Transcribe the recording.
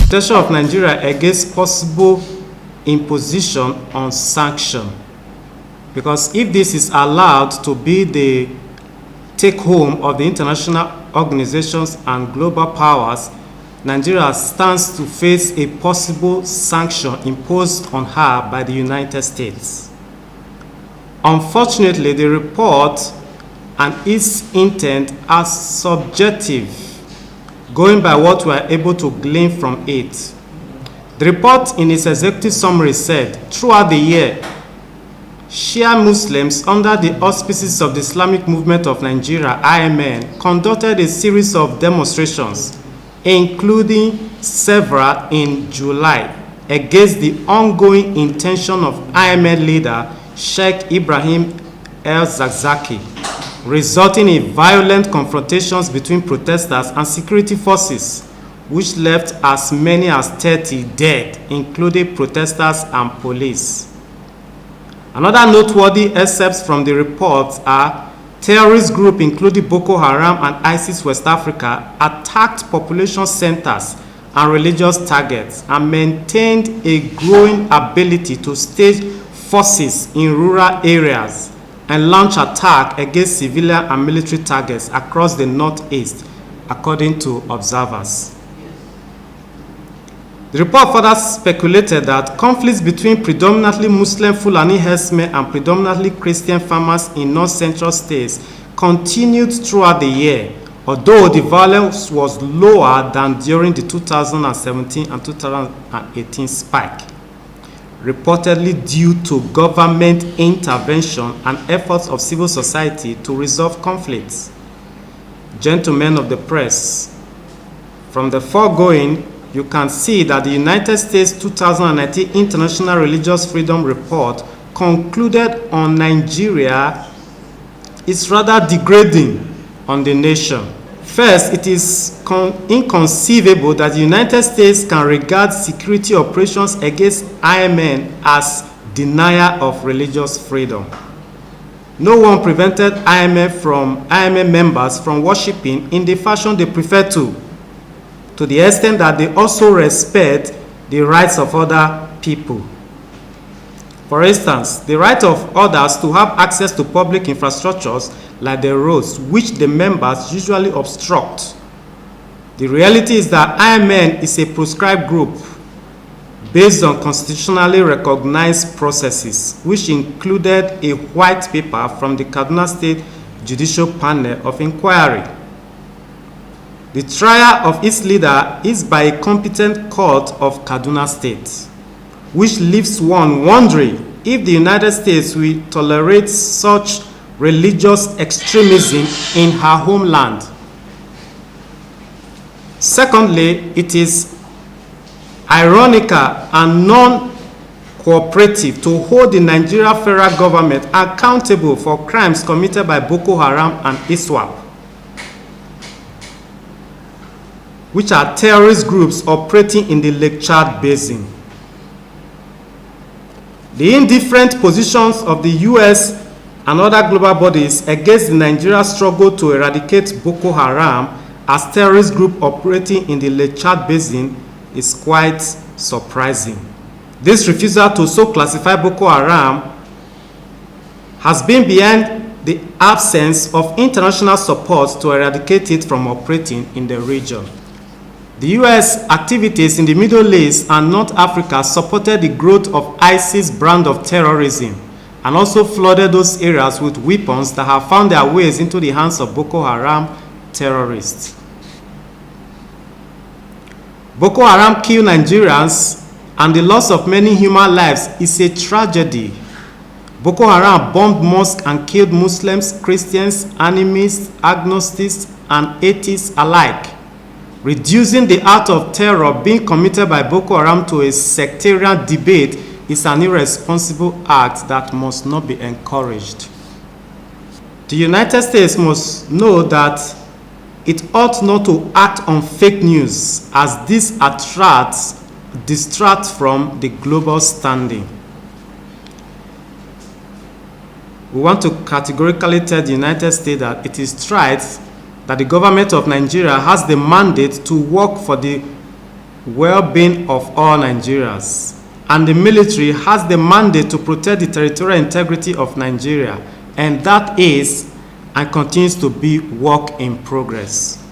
Protection of Nigeria against possible imposition on sanction. Because if this is allowed to be the take home of the international organizations and global powers, Nigeria stands to face a possible sanction imposed on her by the United States. Unfortunately, the report and its intent are subjective, going by what we are able to glean from it. The report in its executive summary said, throughout the year, Shia Muslims under the auspices of the Islamic Movement of Nigeria, IMN, conducted a series of demonstrations, including several in July, against the ongoing intention of IMN leader Sheikh Ibrahim el-Zakzaki, resulting in violent confrontations between protesters and security forces, which left as many as 30 dead, including protesters and police. Another noteworthy excerpts from the report are terrorist groups including Boko Haram and ISIS West Africa attacked population centers and religious targets and maintained a growing ability to stage forces in rural areas and launch attacks against civilian and military targets across the northeast, according to observers. The report further speculated that conflicts between predominantly Muslim Fulani herdsmen and predominantly Christian farmers in north-central states continued throughout the year, although the violence was lower than during the 2017 and 2018 spike, reportedly due to government intervention and efforts of civil society to resolve conflicts. Gentlemen of the press, from the foregoing, you can see that the United States 2019 International Religious Freedom Report concluded on Nigeria is rather degrading on the nation. First, it is inconceivable that the United States can regard security operations against IMN as denial of religious freedom. No one prevented IMN members from worshiping in the fashion they prefer to the extent that they also respect the rights of other people. For instance, the right of others to have access to public infrastructures like the roads, which the members usually obstruct. The reality is that IMN is a proscribed group based on constitutionally recognized processes, which included a white paper from the Kaduna State Judicial Panel of Inquiry. The trial of its leader is by a competent court of Kaduna State, which leaves one wondering if the United States will tolerate such religious extremism in her homeland. Secondly, it is ironical and non-cooperative to hold the Nigeria federal government accountable for crimes committed by Boko Haram and ISWAP, which are terrorist groups operating in the Lake Chad Basin. The indifferent positions of the US and other global bodies against the Nigeria struggle to eradicate Boko Haram as terrorist group operating in the Lake Chad Basin is quite surprising. This refusal to so classify Boko Haram has been behind the absence of international support to eradicate it from operating in the region. The U.S. activities in the Middle East and North Africa supported the growth of ISIS brand of terrorism and also flooded those areas with weapons that have found their ways into the hands of Boko Haram terrorists. Boko Haram killed Nigerians, and the loss of many human lives is a tragedy. Boko Haram bombed mosques and killed Muslims, Christians, animists, agnostics, and atheists alike. Reducing the act of terror being committed by Boko Haram to a sectarian debate is an irresponsible act that must not be encouraged. The United States must know that it ought not to act on fake news, as this distracts from the global standing. We want to categorically tell the United States that it is right that the government of Nigeria has the mandate to work well-being of all Nigerians. And the military has the mandate to protect the territorial integrity of Nigeria, and that is and continues to be work in progress.